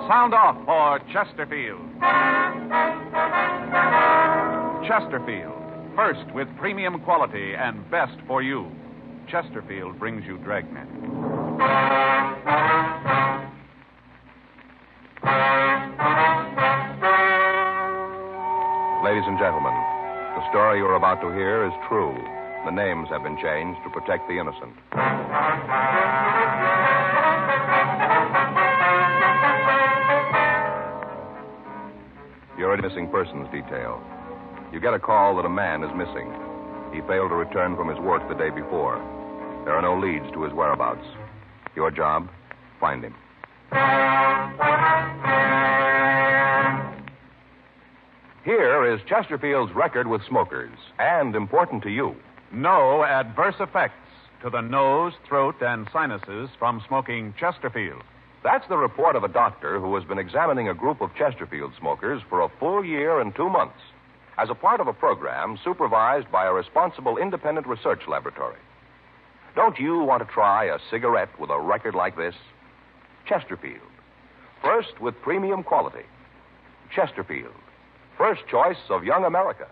Sound off for Chesterfield. Chesterfield, first with premium quality and best for you. Chesterfield brings you Dragnet. Ladies and gentlemen, the story you're about to hear is true. The names have been changed to protect the innocent. You're a missing persons detail. You get a call that a man is missing. He failed to return from his work the day before. There are no leads to his whereabouts. Your job, find him. Here is Chesterfield's record with smokers, and important to you. No adverse effects to the nose, throat, and sinuses from smoking Chesterfield. That's the report of a doctor who has been examining a group of Chesterfield smokers for a full year and 2 months as a part of a program supervised by a responsible independent research laboratory. Don't you want to try a cigarette with a record like this? Chesterfield. First with premium quality. Chesterfield. First choice of young America.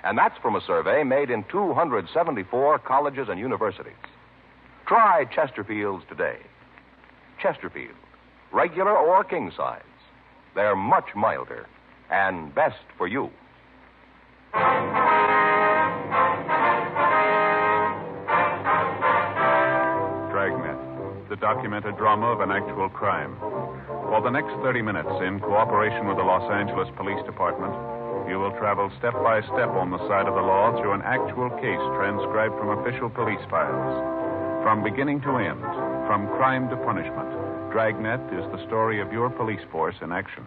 And that's from a survey made in 274 colleges and universities. Try Chesterfields today. Chesterfield. Regular or king size. They're much milder and best for you. Dragnet, the documented drama of an actual crime. For the next 30 minutes, in cooperation with the Los Angeles Police Department, you will travel step by step on the side of the law through an actual case transcribed from official police files. From beginning to end, from crime to punishment, Dragnet is the story of your police force in action.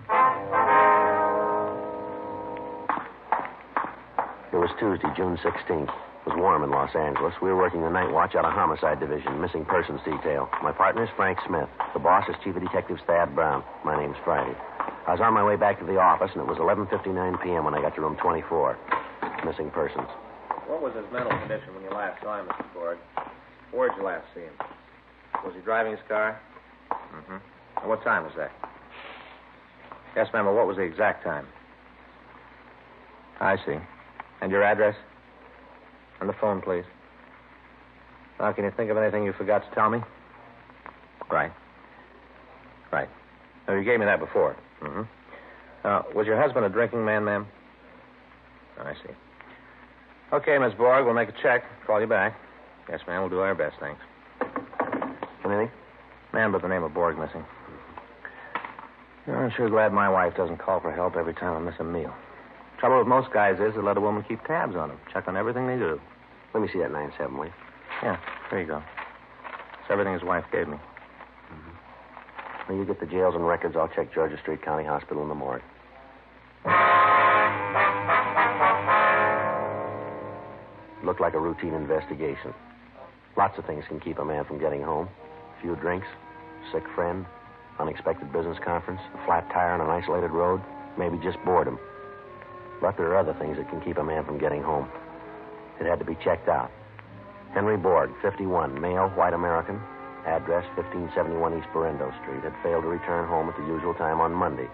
It was Tuesday, June 16th. It was warm in Los Angeles. We were working the night watch out of Homicide Division, missing persons detail. My partner is Frank Smith. The boss is Chief of Detectives Thad Brown. My name's Friday. I was on my way back to the office, and it was 11:59 p.m. when I got to room 24. Missing persons. What was his mental condition when you last saw him, Mr. Borg? Where'd you last see him? Was he driving his car? Mm-hmm. And what time was that? Yes, ma'am, but what was the exact time? I see. And your address? And the phone, please. Now, can you think of anything you forgot to tell me? Right. Right. Oh, you gave me that before. Mm-hmm. Was your husband a drinking man, ma'am? I see. Okay, Miss Borg, we'll make a check. Call you back. Yes, ma'am, we'll do our best, thanks. Anything? Man by the name of Borg missing. I'm sure glad my wife doesn't call for help every time I miss a meal. Trouble with most guys is they let a woman keep tabs on them, check on everything they do. Let me see that 9-7, will you? Yeah, there you go. It's everything his wife gave me. When you get the jails and records, I'll check Georgia Street County Hospital in the morgue. It looked like a routine investigation. Lots of things can keep a man from getting home. A few drinks, sick friend, unexpected business conference, a flat tire on an isolated road, maybe just boredom. But there are other things that can keep a man from getting home. It had to be checked out. Henry Borg, 51, male, white American, address 1571 East Berendo Street, had failed to return home at the usual time on Monday.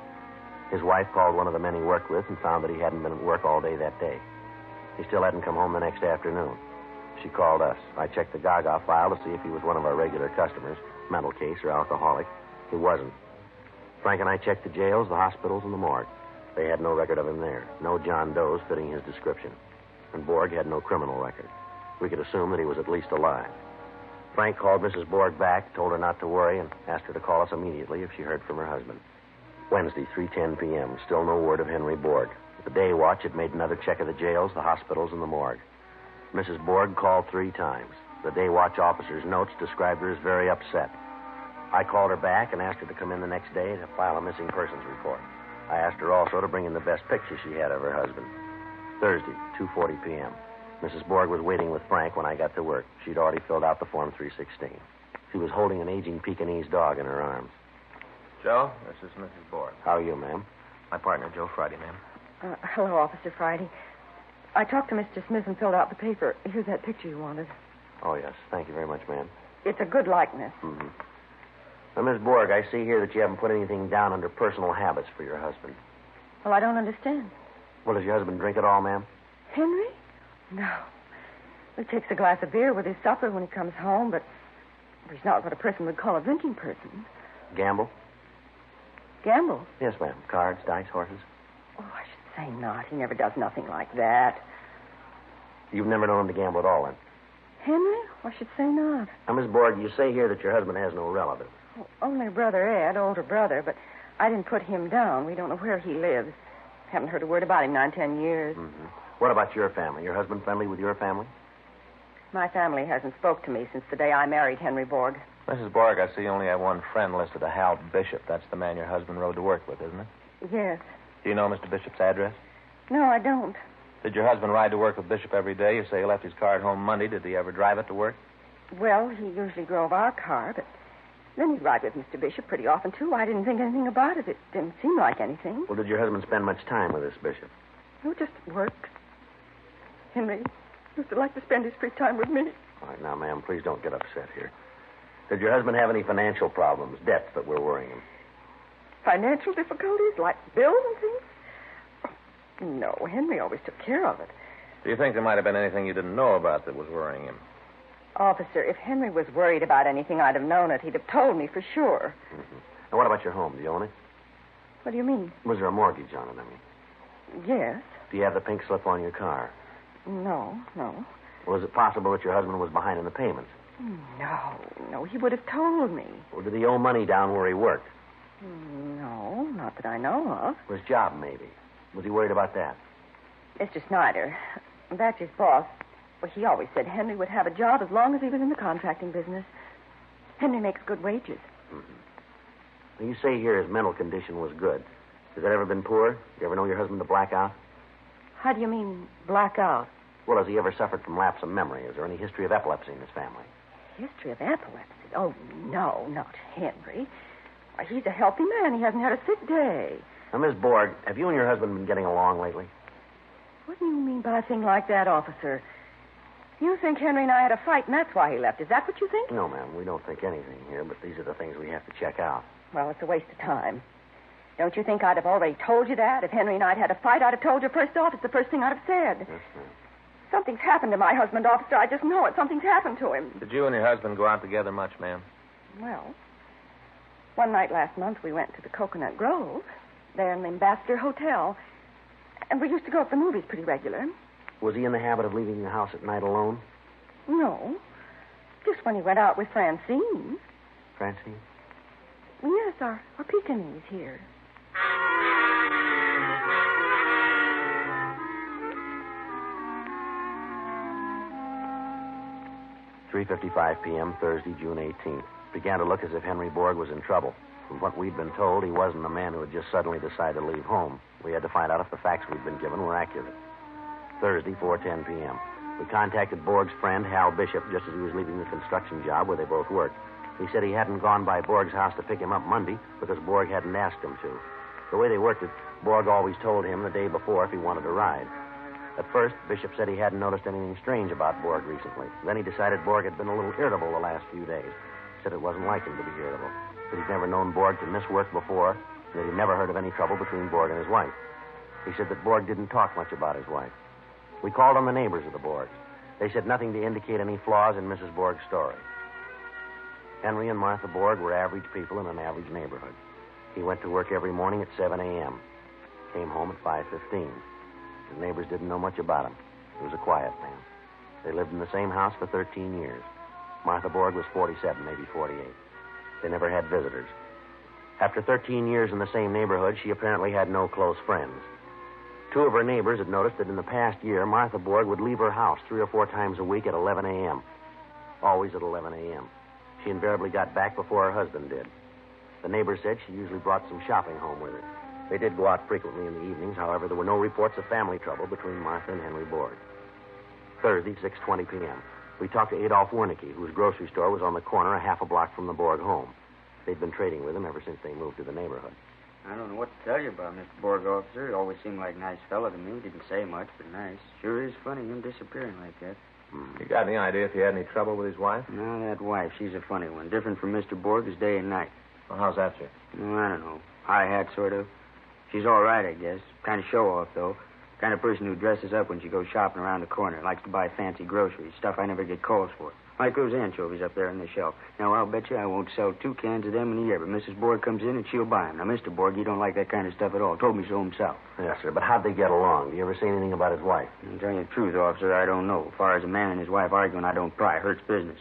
His wife called one of the men he worked with and found that he hadn't been at work all day that day. He still hadn't come home the next afternoon. She called us. I checked the Gaga file to see if he was one of our regular customers, mental case or alcoholic. He wasn't. Frank and I checked the jails, the hospitals, and the morgue. They had no record of him there. No John Does fitting his description. And Borg had no criminal record. We could assume that he was at least alive. Frank called Mrs. Borg back, told her not to worry, and asked her to call us immediately if she heard from her husband. Wednesday, 3:10 p.m., still no word of Henry Borg. The day watch had made another check of the jails, the hospitals, and the morgue. Mrs. Borg called 3 times. The day watch officer's notes described her as very upset. I called her back and asked her to come in the next day to file a missing persons report. I asked her also to bring in the best picture she had of her husband. Thursday, 2:40 p.m. Mrs. Borg was waiting with Frank when I got to work. She'd already filled out the Form 316. She was holding an aging Pekingese dog in her arms. Joe, this is Mrs. Borg. How are you, ma'am? My partner, Joe Friday, ma'am. Hello, Officer Friday. I talked to Mr. Smith and filled out the paper. Here's that picture you wanted. Oh, yes. Thank you very much, ma'am. It's a good likeness. Mm-hmm. Now, Miss Borg, I see here that you haven't put anything down under personal habits for your husband. Well, I don't understand. Well, does your husband drink at all, ma'am? Henry? No. He takes a glass of beer with his supper when he comes home, but he's not what a person would call a drinking person. Gamble? Gamble? Yes, ma'am. Cards, dice, horses? Oh, I should say not. He never does nothing like that. You've never known him to gamble at all, then? Henry? I should say not. Now, Miss Borg, you say here that your husband has no relatives. Oh, only Brother Ed, older brother, but I didn't put him down. We don't know where he lives. Haven't heard a word about him 9-10 years. Mm-hmm. What about your family? Your husband friendly with your family? My family hasn't spoke to me since the day I married Henry Borg. Mrs. Borg, I see you only have one friend listed, a Hal Bishop. That's the man your husband rode to work with, isn't it? Yes. Do you know Mr. Bishop's address? No, I don't. Did your husband ride to work with Bishop every day? You say he left his car at home Monday. Did he ever drive it to work? Well, he usually drove our car, but then he'd ride with Mr. Bishop pretty often, too. I didn't think anything about it. It didn't seem like anything. Well, did your husband spend much time with this Bishop? Oh, just work. Henry used to like to spend his free time with me. All right, now, ma'am, please don't get upset here. Did your husband have any financial problems, debts that were worrying him? Financial difficulties, like bills and things? Oh, no, Henry always took care of it. Do you think there might have been anything you didn't know about that was worrying him? Officer, if Henry was worried about anything, I'd have known it. He'd have told me for sure. Mm-hmm. Now, what about your home? Do you own it? What do you mean? Was there a mortgage on it, I mean? Yes. Do you have the pink slip on your car? No. Was it possible that your husband was behind in the payments? No, he would have told me. Or did he owe money down where he worked? No, not that I know of. Or his job, maybe. Was he worried about that? Mr. Snyder, that's his boss. Well, he always said Henry would have a job as long as he was in the contracting business. Henry makes good wages. Mm-hmm. You say here his mental condition was good. Has that ever been poor? You ever know your husband to black out? How do you mean, black out? Well, has he ever suffered from lapse of memory? Is there any history of epilepsy in his family? History of epilepsy? Oh, no, not Henry. Why, he's a healthy man. He hasn't had a sick day. Now, Miss Borg, have you and your husband been getting along lately? What do you mean by a thing like that, officer? You think Henry and I had a fight, and that's why he left. Is that what you think? No, ma'am. We don't think anything here, but these are the things we have to check out. Well, it's a waste of time. Don't you think I'd have already told you that? If Henry and I'd had a fight, I'd have told you first off. It's the first thing I'd have said. Yes, ma'am. Something's happened to my husband, officer. I just know it. Something's happened to him. Did you and your husband go out together much, ma'am? Well, one night last month we went to the Coconut Grove, there in the Ambassador Hotel, and we used to go to the movies pretty regular. Was he in the habit of leaving the house at night alone? No, just when he went out with Francine. Francine? Yes, our Pekingese here. 3:55 p.m., Thursday, June 18th. Began to look as if Henry Borg was in trouble. From what we'd been told, he wasn't a man who had just suddenly decided to leave home. We had to find out if the facts we'd been given were accurate. Thursday, 4:10 p.m. We contacted Borg's friend, Hal Bishop, just as he was leaving the construction job where they both worked. He said he hadn't gone by Borg's house to pick him up Monday because Borg hadn't asked him to. The way they worked it, Borg always told him the day before if he wanted to ride. At first, Bishop said he hadn't noticed anything strange about Borg recently. Then he decided Borg had been a little irritable the last few days. Said it wasn't like him to be irritable. That he'd never known Borg to miss work before, and that he'd never heard of any trouble between Borg and his wife. He said that Borg didn't talk much about his wife. We called on the neighbors of the Borgs. They said nothing to indicate any flaws in Mrs. Borg's story. Henry and Martha Borg were average people in an average neighborhood. He went to work every morning at 7 a.m. Came home at 5:15. His neighbors didn't know much about him. He was a quiet man. They lived in the same house for 13 years. Martha Borg was 47, maybe 48. They never had visitors. After 13 years in the same neighborhood, she apparently had no close friends. Two of her neighbors had noticed that in the past year, Martha Borg would leave her house 3 or 4 times a week at 11 a.m. Always at 11 a.m. She invariably got back before her husband did. The neighbor said she usually brought some shopping home with her. They did go out frequently in the evenings. However, there were no reports of family trouble between Martha and Henry Borg. Thursday, 6:20 p.m. We talked to Adolph Wernicke, whose grocery store was on the corner a half a block from the Borg home. They'd been trading with him ever since they moved to the neighborhood. I don't know what to tell you about Mr. Borg, officer. He always seemed like a nice fellow to me. Didn't say much, but nice. Sure is funny him disappearing like that. You got any idea if he had any trouble with his wife? No, that wife, she's a funny one. Different from Mr. Borg as day and night. Well, how's that, sir? Oh, I don't know. High hat, sort of. She's all right, I guess. Kind of show-off, though. Kind of person who dresses up when she goes shopping around the corner. Likes to buy fancy groceries. Stuff I never get calls for. Like those anchovies up there on the shelf. Now, I'll bet you I won't sell 2 cans of them in a year, but Mrs. Borg comes in and she'll buy them. Now, Mr. Borg, he don't like that kind of stuff at all. Told me so himself. Yes, sir, but how'd they get along? Do you ever say anything about his wife? To tell you the truth, officer, I don't know. As far as a man and his wife arguing, I don't pry. Hurts business.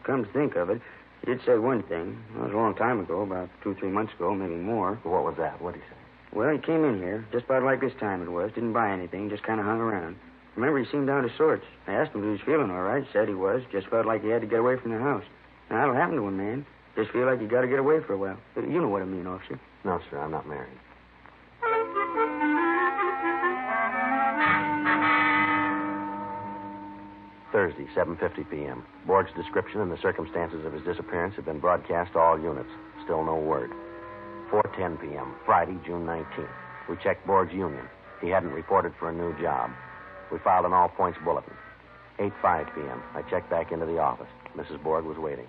Come to think of it, he did say one thing. That was a long time ago, about 2 or 3 months ago, maybe more. What was that? What'd he say? Well, he came in here, just about like this time it was. Didn't buy anything, just kind of hung around. Remember, he seemed down to sorts. I asked him if he was feeling all right. Said he was. Just felt like he had to get away from the house. Now, that'll happen to a man. Just feel like you got to get away for a while. You know what I mean, officer. No, sir, I'm not married. Thursday, 7:50 p.m. Borg's description and the circumstances of his disappearance have been broadcast to all units. Still no word. 4:10 p.m., Friday, June 19th. We checked Borg's union. He hadn't reported for a new job. We filed an all-points bulletin. 8:05 p.m., I checked back into the office. Mrs. Borg was waiting.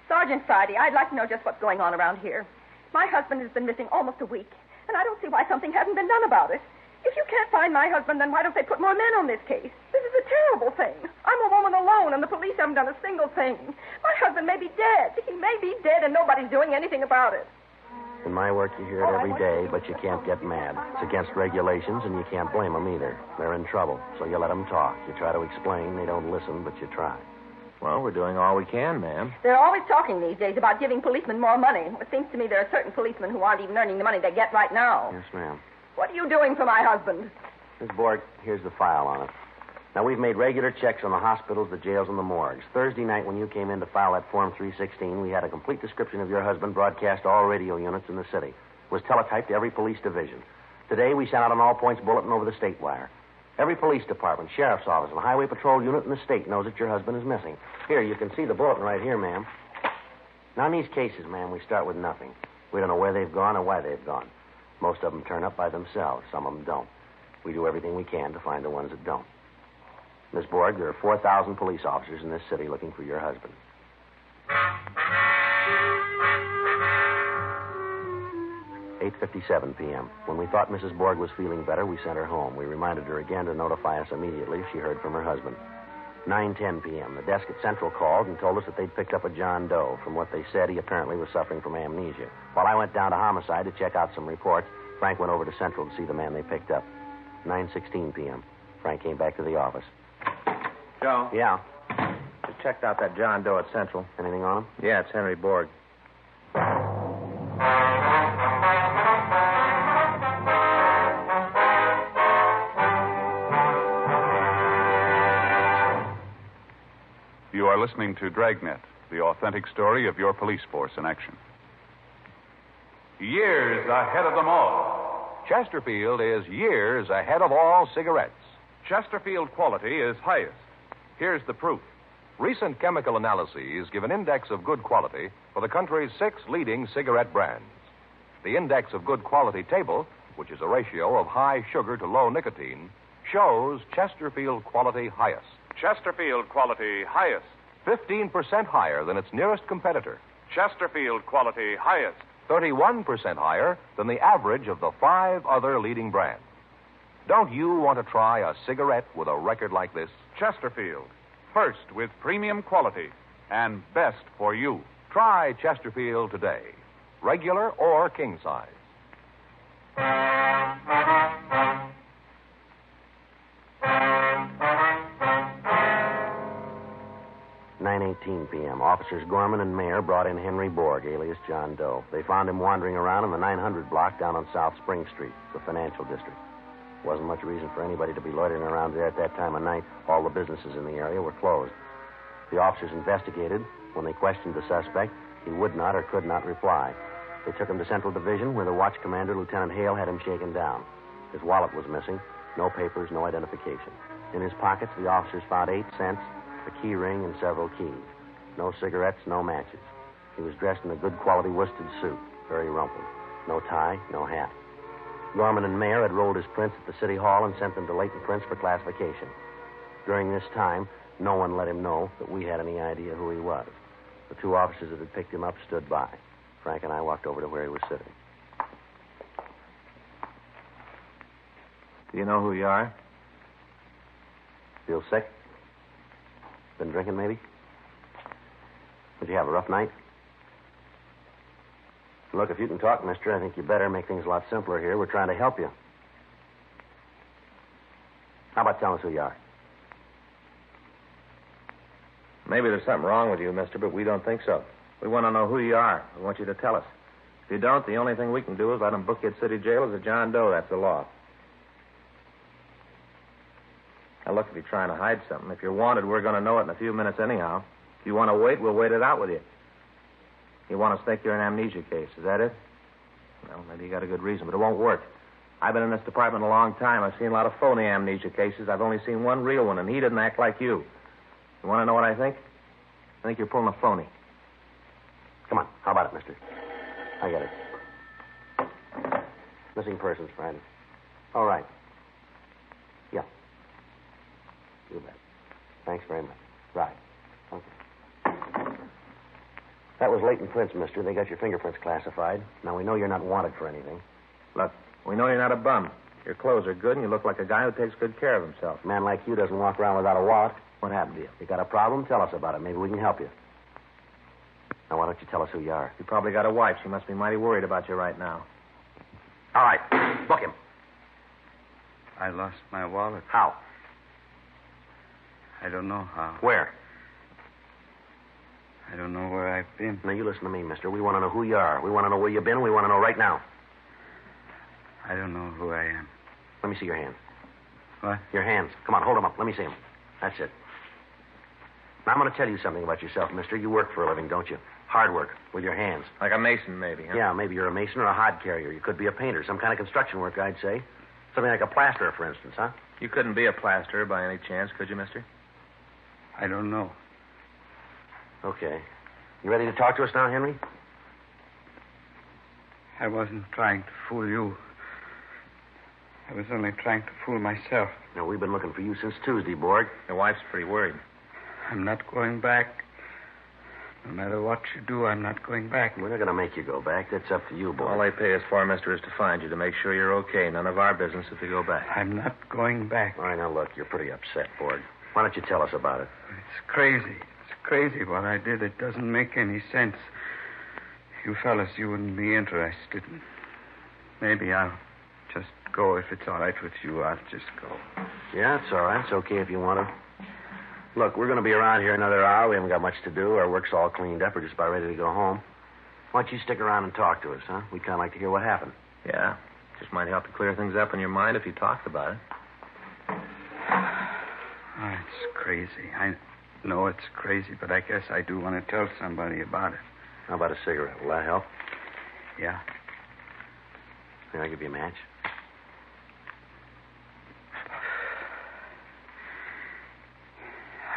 Sergeant Friday, I'd like to know just what's going on around here. My husband has been missing almost a week, and I don't see why something hasn't been done about it. If you can't find my husband, then why don't they put more men on this case? This is a terrible thing. I'm a woman alone, and the police haven't done a single thing. My husband may be dead. He may be dead, and nobody's doing anything about it. In my work, you hear it every day, but you can't get mad. It's against regulations, and you can't blame them either. They're in trouble, so you let them talk. You try to explain. They don't listen, but you try. Well, we're doing all we can, ma'am. They're always talking these days about giving policemen more money. It seems to me there are certain policemen who aren't even earning the money they get right now. Yes, ma'am. What are you doing for my husband? Miss Borg, here's the file on it. Now, we've made regular checks on the hospitals, the jails, and the morgues. Thursday night, when you came in to file that Form 316, we had a complete description of your husband broadcast to all radio units in the city. It was teletyped to every police division. Today, we sent out an all-points bulletin over the state wire. Every police department, sheriff's office, and highway patrol unit in the state knows that your husband is missing. Here, you can see the bulletin right here, ma'am. Now, in these cases, ma'am, we start with nothing. We don't know where they've gone or why they've gone. Most of them turn up by themselves. Some of them don't. We do everything we can to find the ones that don't. Miss Borg, there are 4,000 police officers in this city looking for your husband. 8:57 p.m. When we thought Mrs. Borg was feeling better, we sent her home. We reminded her again to notify us immediately if she heard from her husband. 9:10 p.m. The desk at Central called and told us that they'd picked up a John Doe. From what they said, he apparently was suffering from amnesia. While I went down to Homicide to check out some reports, Frank went over to Central to see the man they picked up. 9:16 p.m. Frank came back to the office. Joe? Yeah. Just checked out that John Doe at Central. Anything on him? Yeah, it's Henry Borg. You are listening to Dragnet, the authentic story of your police force in action. Years ahead of them all. Chesterfield is years ahead of all cigarettes. Chesterfield quality is highest. Here's the proof. Recent chemical analyses give an index of good quality for the country's 6 leading cigarette brands. The index of good quality table, which is a ratio of high sugar to low nicotine, shows Chesterfield quality highest. Chesterfield quality highest. 15% higher than its nearest competitor. Chesterfield quality highest. 31% higher than the average of the 5 other leading brands. Don't you want to try a cigarette with a record like this? Chesterfield. First with premium quality and best for you. Try Chesterfield today. Regular or king size. 9:18 p.m. Officers Gorman and Mayer brought in Henry Borg, alias John Doe. They found him wandering around in the 900 block down on South Spring Street, the financial district. Wasn't much reason for anybody to be loitering around there at that time of night. All the businesses in the area were closed. The officers investigated. When they questioned the suspect, he would not or could not reply. They took him to Central Division, where the watch commander, Lieutenant Hale, had him shaken down. His wallet was missing. No papers, no identification. In his pockets, the officers found 8 cents, a key ring, and several keys. No cigarettes, no matches. He was dressed in a good quality worsted suit, very rumpled. No tie, no hat. Gorman and Mayer had rolled his prints at the city hall and sent them to Leighton Prince for classification. During this time, No one let him know that we had any idea who he was. The two officers that had picked him up stood by. Frank and I walked over to where he was sitting. Do you know who you are? Feel sick? Been drinking, maybe? Did you have a rough night? Look, if you can talk, mister, I think you better make things a lot simpler here. We're trying to help you. How about telling us who you are? Maybe there's something wrong with you, mister, but we don't think so. We want to know who you are. We want you to tell us. If you don't, the only thing we can do is let them book you at City Jail as a John Doe. That's the law. Now, look, if you're trying to hide something, if you're wanted, we're going to know it in a few minutes anyhow. If you want to wait, we'll wait it out with you. You want us to think you're an amnesia case, is that it? Well, maybe you got a good reason, but it won't work. I've been in this department a long time. I've seen a lot of phony amnesia cases. I've only seen one real one, and he didn't act like you. You want to know what I think? I think you're pulling a phony. Come on. How about it, mister? I get it. Missing persons, Friday. All right. Yeah. You bet. Thanks very much. Right. Okay. That was Leighton Prince, mister. They got your fingerprints classified. Now, we know you're not wanted for anything. Look, we know you're not a bum. Your clothes are good, and you look like a guy who takes good care of himself. A man like you doesn't walk around without a wallet. What happened to you? You got a problem? Tell us about it. Maybe we can help you. Now, why don't you tell us who you are? You probably got a wife. She must be mighty worried about you right now. All right. Book him. I lost my wallet. How? I don't know how. Where? I don't know where I've been. Now, you listen to me, mister. We want to know who you are. We want to know where you've been. We want to know right now. I don't know who I am. Let me see your hands. What? Your hands. Come on, hold them up. Let me see them. That's it. Now, I'm going to tell you something about yourself, mister. You work for a living, don't you? Hard work with your hands. Like a mason, maybe, huh? Yeah, maybe you're a mason or a hod carrier. You could be a painter. Some kind of construction work, I'd say. Something like a plasterer, for instance, huh? You couldn't be a plasterer by any chance, could you, mister? I don't know. Okay. You ready to talk to us now, Henry? I wasn't trying to fool you. I was only trying to fool myself. Now, we've been looking for you since Tuesday, Borg. Your wife's pretty worried. I'm not going back. No matter what you do, I'm not going back. We're not going to make you go back. That's up to you, Borg. All they pay us for, mister, is to find you, to make sure you're okay. None of our business if you go back. I'm not going back. All right, now, look, you're pretty upset, Borg. Why don't you tell us about it? It's crazy. It's crazy what I did. It doesn't make any sense. You fellas, you wouldn't be interested. Maybe I'll just go. If it's all right with you, I'll just go. Yeah, it's all right. It's okay if you want to. Look, we're going to be around here another hour. We haven't got much to do. Our work's all cleaned up. We're just about ready to go home. Why don't you stick around and talk to us, huh? We'd kind of like to hear what happened. Yeah. Just might help to clear things up in your mind if you talked about it. Oh, it's crazy. I know it's crazy, but I guess I do want to tell somebody about it. How about a cigarette? Will that help? Yeah. Can I give you a match?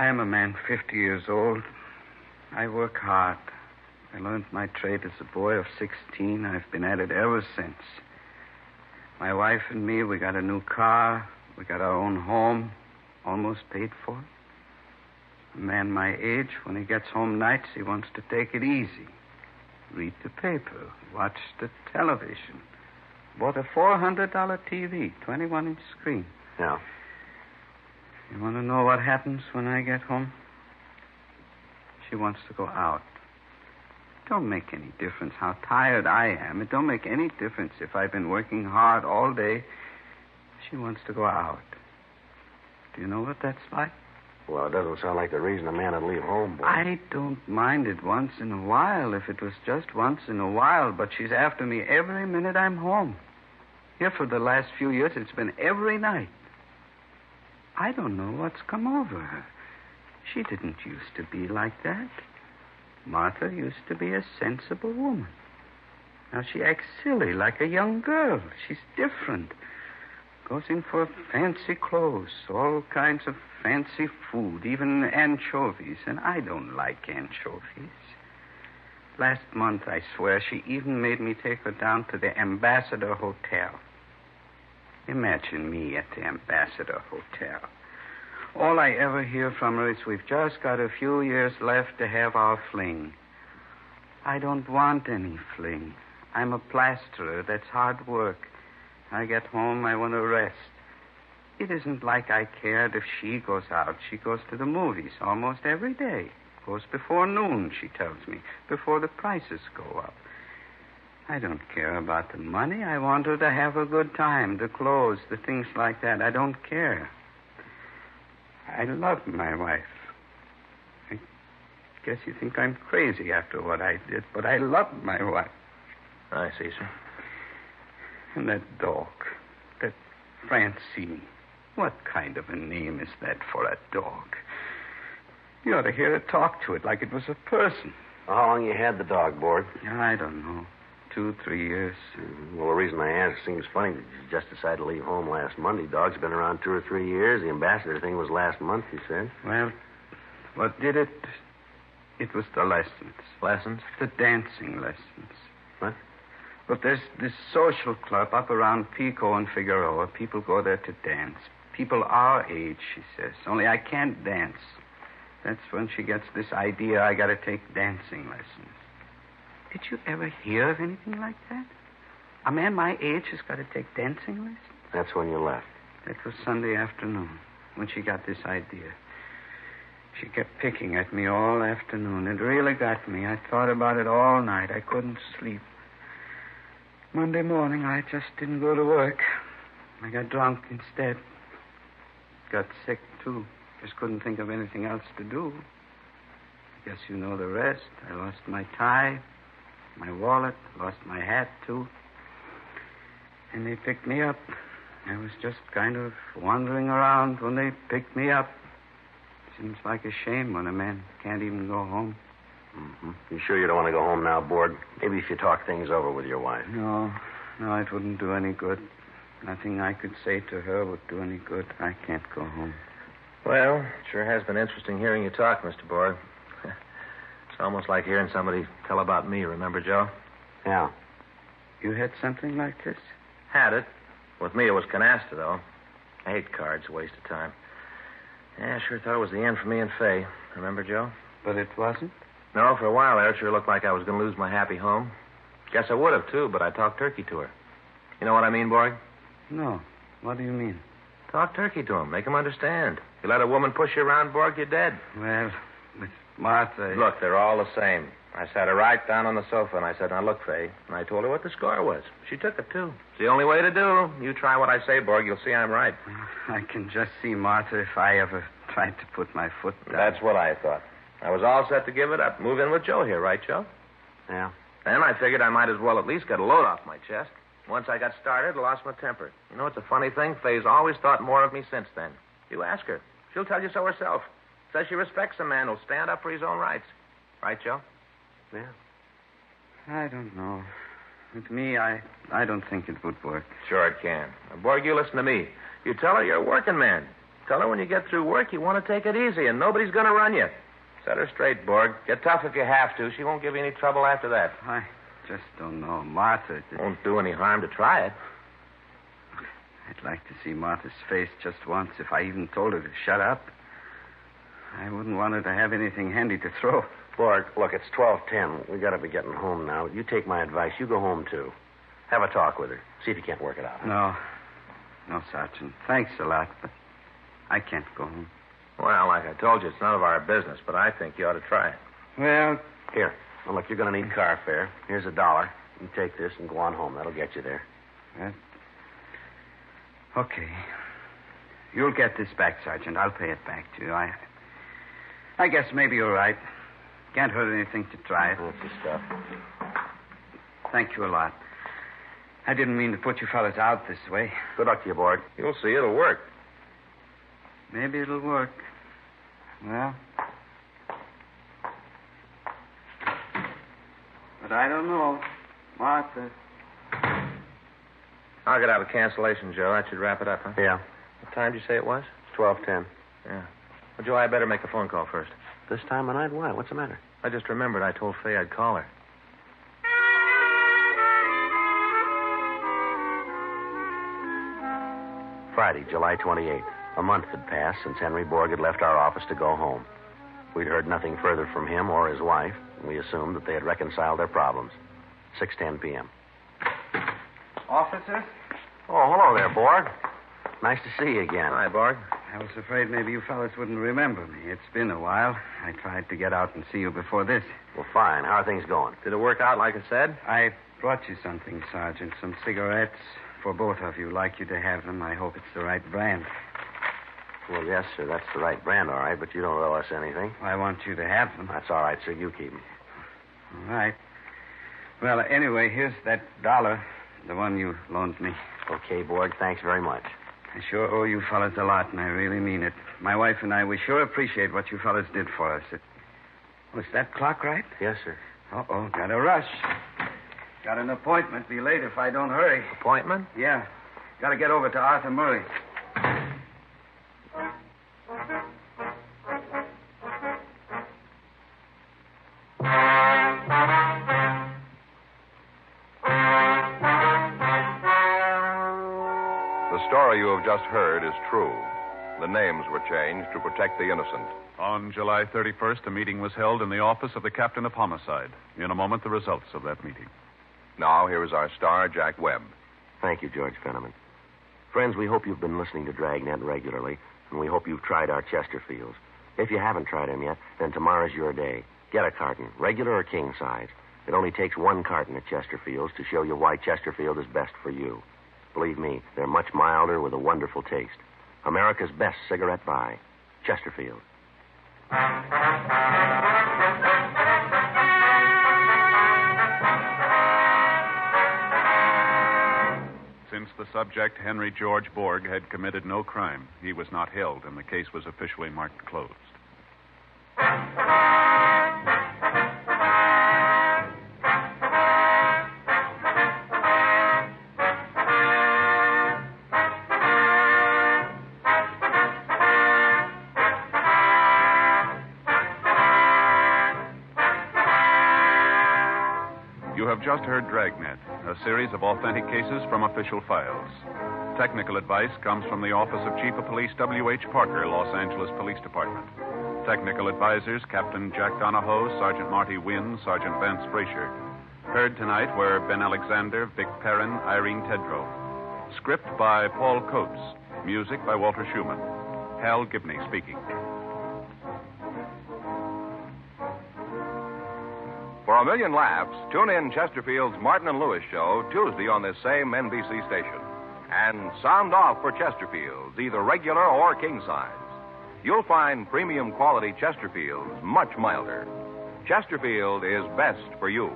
I am a man 50 years old. I work hard. I learned my trade as a boy of 16. I've been at it ever since. My wife and me, we got a new car. We got our own home, almost paid for. A man my age, when he gets home nights, he wants to take it easy. Read the paper, watch the television. Bought a $400 TV, 21-inch screen. Yeah. You want to know what happens when I get home? She wants to go out. It don't make any difference how tired I am. It don't make any difference if I've been working hard all day. She wants to go out. Do you know what that's like? Well, it doesn't sound like the reason a man would leave home, boy. I don't mind it once in a while, if it was just once in a while, but she's after me every minute I'm home. Here for the last few years, it's been every night. I don't know what's come over her. She didn't used to be like that. Martha used to be a sensible woman. Now she acts silly like a young girl. She's different. Goes in for fancy clothes, all kinds of fancy food, even anchovies, and I don't like anchovies. Last month, I swear, she even made me take her down to the Ambassador Hotel. Imagine me at the Ambassador Hotel. All I ever hear from her is we've just got a few years left to have our fling. I don't want any fling. I'm a plasterer. That's hard work. I get home, I want to rest. It isn't like I cared if she goes out. She goes to the movies almost every day. Goes before noon, she tells me, before the prices go up. I don't care about the money. I want her to have a good time, the clothes, the things like that. I don't care. I love my wife. I guess you think I'm crazy after what I did, but I love my wife. I see, sir. And that dog, that Francine. What kind of a name is that for a dog? You ought to hear her talk to it like it was a person. Well, how long you had the dog, Borg? I don't know. 2, 3 years. Well, the reason I ask seems funny that you just decided to leave home last Monday. Dog's been around 2 or 3 years. The ambassador thing was last month, you said. Well, what did it? It was the lessons. Lessons? The dancing lessons. What? But there's this social club up around Pico and Figueroa. People go there to dance. People our age, she says. Only I can't dance. That's when she gets this idea I got to take dancing lessons. Did you ever hear of anything like that? A man my age has got to take dancing lessons? That's when you left. That was Sunday afternoon when she got this idea. She kept picking at me all afternoon. It really got me. I thought about it all night. I couldn't sleep. Monday morning, I just didn't go to work. I got drunk instead. Got sick, too. Just couldn't think of anything else to do. I guess you know the rest. I lost my tie, my wallet, lost my hat, too. And they picked me up. I was just kind of wandering around when they picked me up. Seems like a shame when a man can't even go home. Mm-hmm. You sure you don't want to go home now, Borg? Maybe if you talk things over with your wife. No, it wouldn't do any good. Nothing I could say to her would do any good. I can't go home. Well, it sure has been interesting hearing you talk, Mr. Borg. It's almost like hearing somebody tell about me, remember, Joe? Yeah. You had something like this? Had it. With me, it was canasta, though. I hate cards, a waste of time. Yeah, I sure thought it was the end for me and Fay. Remember, Joe? But it wasn't? No, for a while there, it sure looked like I was going to lose my happy home. Guess I would have, too, but I talked turkey to her. You know what I mean, Borg? No. What do you mean? Talk turkey to him. Make him understand. You let a woman push you around, Borg, you're dead. Well, with Martha... Look, they're all the same. I sat her right down on the sofa, and I said, now, look, Fay. And I told her what the score was. She took it, too. It's the only way to do. You try what I say, Borg. You'll see I'm right. I can just see Martha if I ever tried to put my foot down. That's what I thought. I was all set to give it up. Move in with Joe here, right, Joe? Yeah. Then I figured I might as well at least get a load off my chest. Once I got started, I lost my temper. You know, it's a funny thing. Fay's always thought more of me since then. You ask her. She'll tell you so herself. Says she respects a man who'll stand up for his own rights. Right, Joe? Yeah. I don't know. With me, I don't think it would work. Sure it can. Now, Borg, you listen to me. You tell her you're a working man. Tell her when you get through work, you want to take it easy, and nobody's going to run you. Set her straight, Borg. Get tough if you have to. She won't give you any trouble after that. I just don't know. Martha... Won't do any harm to try it. I'd like to see Martha's face just once if I even told her to shut up. I wouldn't want her to have anything handy to throw. Borg, look, it's 12:10. We got to be getting home now. You take my advice. You go home, too. Have a talk with her. See if you can't work it out. No, Sergeant. Thanks a lot, but I can't go home. Well, like I told you, it's none of our business, but I think you ought to try it. Well, Here. Well, look, you're going to need car fare. Here's $1. You take this and go on home. That'll get you there. Okay. You'll get this back, Sergeant. I'll pay it back to you. I guess maybe you're right. Can't hurt anything to try it. That's the stuff. Thank you a lot. I didn't mean to put you fellas out this way. Good luck to you, Borg. You'll see it'll work. Maybe it'll work. Well... But I don't know. Martha... I'll get out of cancellation, Joe. That should wrap it up, huh? Yeah. What time did you say it was? It's 12:10. Yeah. Well, Joe, I better make a phone call first. This time of night? Why? What's the matter? I just remembered I told Fay I'd call her. Friday, July 28th. A month had passed since Henry Borg had left our office to go home. We'd heard nothing further from him or his wife, and we assumed that they had reconciled their problems. 6:10 p.m. Officers? Oh, hello there, Borg. Nice to see you again. Hi, Borg. I was afraid maybe you fellas wouldn't remember me. It's been a while. I tried to get out and see you before this. Well, fine. How are things going? Did it work out like I said? I brought you something, Sergeant. Some cigarettes for both of you. Like you to have them. I hope it's the right brand. Well, yes, sir. That's the right brand, all right, but you don't owe us anything. I want you to have them. That's all right, sir. You keep them. All right. Well, anyway, here's that $1, the one you loaned me. Okay, Borg. Thanks very much. I sure owe you fellas a lot, and I really mean it. My wife and I, we sure appreciate what you fellas did for us. Was that clock right? Yes, sir. Uh-oh, got a rush. Got an appointment. Be late if I don't hurry. Appointment? Yeah. Got to get over to Arthur Murray. The story you have just heard is true. The names were changed to protect the innocent. On July 31st, a meeting was held in the office of the captain of homicide. In a moment, the results of that meeting. Now, here is our star, Jack Webb. Thank you, George Fenneman. Friends, we hope you've been listening to Dragnet regularly, and we hope you've tried our Chesterfields. If you haven't tried them yet, then tomorrow's your day. Get a carton, regular or king size. It only takes one carton of Chesterfields to show you why Chesterfield is best for you. Believe me, they're much milder with a wonderful taste. America's best cigarette buy, Chesterfield. Since the subject, Henry George Borg, had committed no crime, he was not held, and the case was officially marked closed. You have just heard Dragnet, a series of authentic cases from official files. Technical advice comes from the Office of Chief of Police W.H. Parker, Los Angeles Police Department. Technical advisors Captain Jack Donahoe, Sergeant Marty Wynn, Sergeant Vance Frazier. Heard tonight were Ben Alexander, Vic Perrin, Irene Tedrow. Script by Paul Coates. Music by Walter Schumann. Hal Gibney speaking. For a million laughs, tune in Chesterfield's Martin and Lewis show Tuesday on this same NBC station. And sound off for Chesterfields, either regular or king size. You'll find premium quality Chesterfields much milder. Chesterfield is best for you.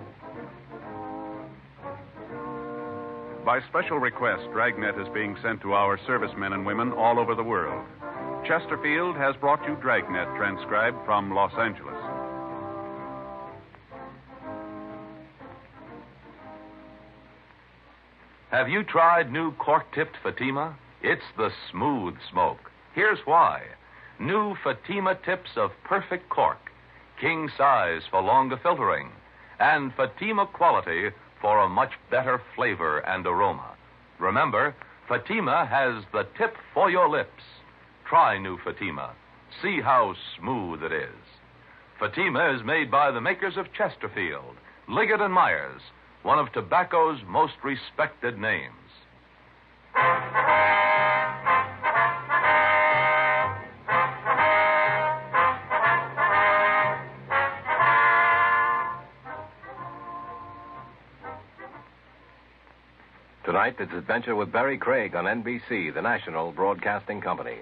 By special request, Dragnet is being sent to our servicemen and women all over the world. Chesterfield has brought you Dragnet, transcribed from Los Angeles. Have you tried new cork-tipped Fatima? It's the smooth smoke. Here's why. New Fatima tips of perfect cork, king size for longer filtering, and Fatima quality for a much better flavor and aroma. Remember, Fatima has the tip for your lips. Try new Fatima. See how smooth it is. Fatima is made by the makers of Chesterfield, Liggett & Myers, one of tobacco's most respected names. Tonight, it's Adventure with Barry Craig on NBC, the national broadcasting company.